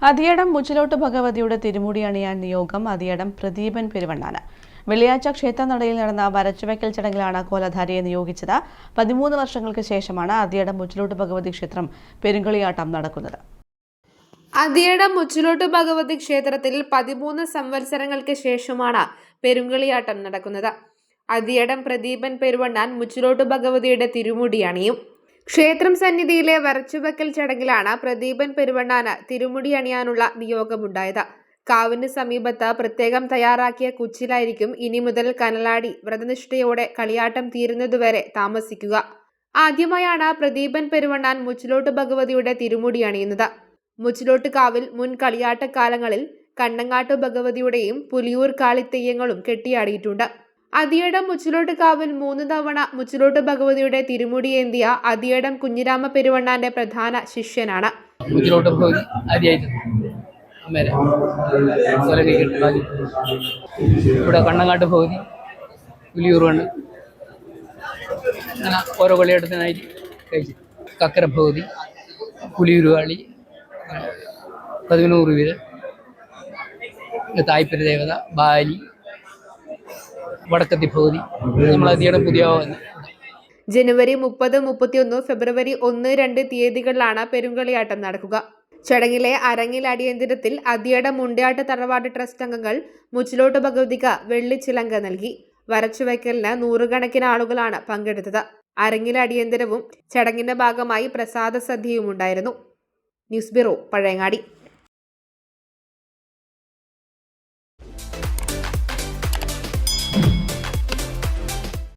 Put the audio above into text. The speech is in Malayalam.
അതിയടം മുച്ചിലോട്ട് ഭഗവതിയുടെ തിരുമുടി അണിയാൻ നിയോഗം അതിയടം പ്രദീപൻ പെരുവണ്ണാന്. വെള്ളിയാഴ്ച ക്ഷേത്രനടയിൽ നടന്ന വരച്ചുവയ്ക്കൽ ചടങ്ങിലാണ് കോലധാരിയെ നിയോഗിച്ചത്. 13 വർഷങ്ങൾക്ക് ശേഷമാണ് അതിയടം മുച്ചിലോട്ട് ഭഗവതി ക്ഷേത്രം പെരുങ്കളിയാട്ടം നടക്കുന്നത്. അതിയടം മുച്ചിലോട്ട് ഭഗവതി ക്ഷേത്രത്തിൽ 13 സംവത്സരങ്ങൾക്ക് ശേഷമാണ് പെരുങ്കളിയാട്ടം നടക്കുന്നത്. അതിയടം പ്രദീപൻ പെരുവണ്ണാൻ മുച്ചിലോട്ട് ഭഗവതിയുടെ തിരുമുടി അണിയും. ക്ഷേത്രം സന്നിധിയിലെ വരച്ചുവയ്ക്കൽ ചടങ്ങിലാണ് പ്രദീപൻ പെരുവണ്ണാന് തിരുമുടി അണിയാനുള്ള നിയോഗമുണ്ടായത്. കാവിന് സമീപത്ത് പ്രത്യേകം തയ്യാറാക്കിയ കുച്ചിലായിരിക്കും ഇനി മുതൽ കനലാടി വ്രതനിഷ്ഠയോടെ കളിയാട്ടം തീരുന്നതുവരെ താമസിക്കുക. ആദ്യമായാണ് പ്രദീപൻ പെരുവണ്ണാൻ മുച്ചിലോട്ട് ഭഗവതിയുടെ തിരുമുടി അണിയുന്നത്. മുച്ചിലോട്ട് കാവിൽ മുൻ കളിയാട്ടക്കാലങ്ങളിൽ കണ്ണങ്ങാട്ട് ഭഗവതിയുടെയും പുലിയൂർ കാളിത്തെയ്യങ്ങളും കെട്ടിയാടിയിട്ടുണ്ട്. അതിയടം മുച്ചിലോട്ട് കാവിൽ 3 തവണ മുച്ചിലോട്ട് ഭഗവതിയുടെ തിരുമുടിയേന്തിയ അതിയടം കുഞ്ഞിരാമ പെരുവണ്ണാന്റെ പ്രധാന ശിഷ്യനാണ്. ഇവിടെ കണ്ണങ്ങാട്ട് ഭഗവതി, പുലിയൂർ കണ്ണ്, അങ്ങനെ ഓരോ കളിയാട്ടത്തിനായിട്ട് കഴിച്ചു. കക്കര ഭഗവതി, പുലിയൂർ കളി, 11 വീര്, തായ്പര ദേവത, ബാലി, വടക്കത്തി ഭഗവതി, നമ്മൾ അതിയുടെ പുതിയ. ജനുവരി 30, 31, ഫെബ്രുവരി 1, 2 തീയതികളിലാണ് പെരുങ്കളിയാട്ടം നടക്കുക. ചടങ്ങിലെ അരങ്ങിൽ അടിയന്തരത്തിൽ അതിയടം മുണ്ടയാട്ട് തറവാട് ട്രസ്റ്റ് അംഗങ്ങൾ മുച്ചിലോട്ട് ഭഗവതിക്ക് വെള്ളിച്ചിലങ്ക നൽകി. വരച്ചുവയ്ക്കലിന് 100 കണക്കിന് ആളുകളാണ് പങ്കെടുത്തത്. അരങ്ങിലെ അടിയന്തരവും ചടങ്ങിന്റെ ഭാഗമായി പ്രസാദ സദ്യയും ഉണ്ടായിരുന്നു. News bureau, Pazhayangadi.